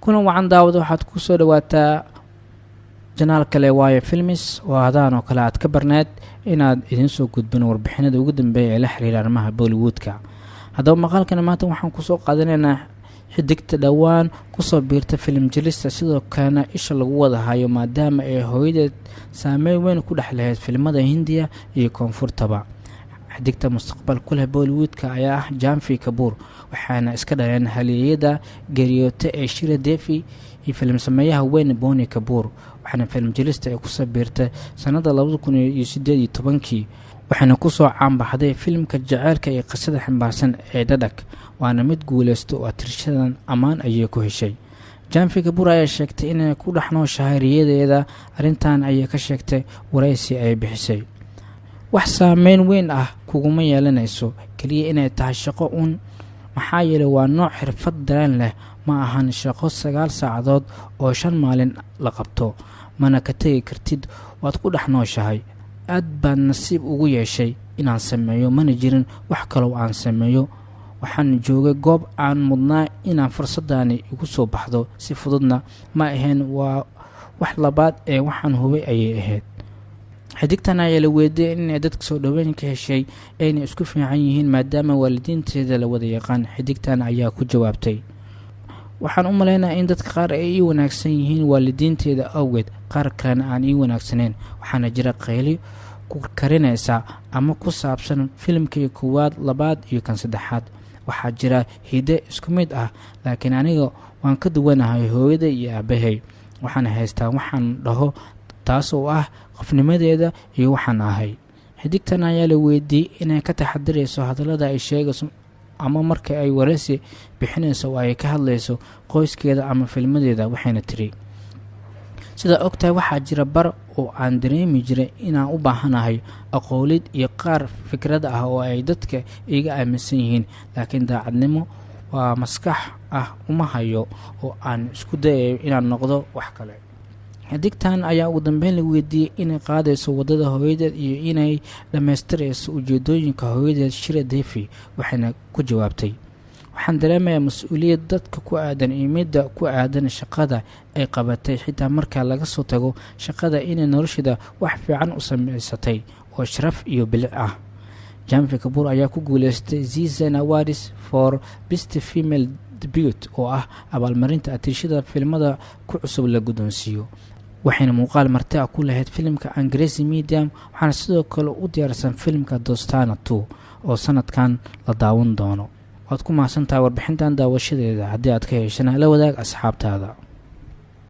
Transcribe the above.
kulan wacan daawada waxaad ku soo dhawaataa janaal kale waayo filmis oo hadaan oo kale aad ka barneed inaad idin soo gudbin warbixinada ugu dambeeya ee la xiriira arrimaha Bollywoodka. haddaba maqaalkan maanta waxaan ku soo qaadanaynaa xidigta dhawaan ku soo biirta film jilista sidoo kalena isha lagu wada hayo maadaama ay hooyadeed saameyn weyn ku dhex lahayd filmada Hindiya iyo koonfurtaba. xidigta mustaqbal ku leh Bollywoodka ayaa ah Janvi Kapoor, waxaana iska dhaleen halyeeyada geeriyoote ee Shira Devi iyo film sameeyaha weyn Bonnie Kapoor. waxaana film jilista ay ku soo biirtay sanada 2018 waxaana ku soo caanbaxday filmka jaceylka ee qisada xambaarsan ee Dhadak, waana mid guuleysto oo tirshadan ammaan ayay ku heshay. Janvi Kapoor ayaa sheegtay inay ku dhaxnooshahay riyadeeda, arrintan ayay ka sheegtay waraysi ay bixisay. wax saameyn weyn ah kuguma yeelanayso kaliya inay tahay shaqo uun, maxaa yeelay waa nooc xirfad dareen leh, ma ahan shaqo 9 saacadood oo 5 maalin la qabto, mana ka tagi kartid, waad ku dhaxnooshahay. aad baan nasiib ugu yeeshay inaan sameeyo, mana jirin wax kale oo aan sameeyo. waxaan joogay goob aan mudnaa inaan fursadani igu soo baxdo, si fududna ma ahayn, waa wax labaad ee waxaan hubay ayay ahayd. xidigtan ayaa la weydiiyay inay dadka soo dhaweyn ka heshay ayna isku fiican yihiin maadaama waalidiinteeda la wada yaqaan. xidigtan ayaa ku jawaabtay, waxaan u maleynayaa in dadka qaar ay ii wanaagsan yihiin waalidiinteeda awgeed, qaar kalena aan ii wanaagsaneyn. waxaana jira qayli ku karinaysa ama ku saabsan filimkii koowaad, labaad iyo kan saddexaad. waxaa jira hidde isku mid ah, laakiin aniga waan ka duwanahay hooyada iyo aabahay. waxaan haystaa waxaan dhaho, taas oo ah qofnimadeeda iyo waxaan ahay. xidigtan ayaa la weydiiyey inay ka taxadirayso hadallada ay sheegayso ama marka ay waraysi bixinayso oo ay ka hadlayso qoyskeeda ama filmadeeda. waxayna tiri, sida ogtahay waxaa jira bar oo aan dareemi jiray inaan u baahanahay aqoolid iyo qaar fikrad ah oo ay dadka iga aaminsan yihiin, laakiin daacadnimo waa maskax ah uma hayo oo aan isku dayayo inaan noqdo wax kale. xidigtan ayaa ugu dambeyn la weydiiyey inay qaadayso wadada hooyadeed iyo inay dhammaystirayso ujeedooyinka hooyadeed Shira Devi. waxayna ku jawaabtay, waxaan dareemayaa mas-uuliyad dadka ku aadan iyo midda ku aadan shaqada ay qabatay, xitaa marka laga soo tago shaqada inay nolosheeda wax fiican u samaysatay oo sharaf iyo bilic ah. Janvi Kapoor ayaa ku guuleystay Zee Awards for Best Female Debut oo ah abaalmarinta atirshada filmada ku cusub la guddoonsiiyo. waxayna muuqaal marti ah ku lahayd filimka Angrezi Medium, waxaana sidoo kale u diyaarsan filimka Dostana 2 oo sanadkan la daawan doono. waad ku mahadsantahay warbixintan daawashadeeda. haddii aad ka heshana la wadaag asxaabtaada.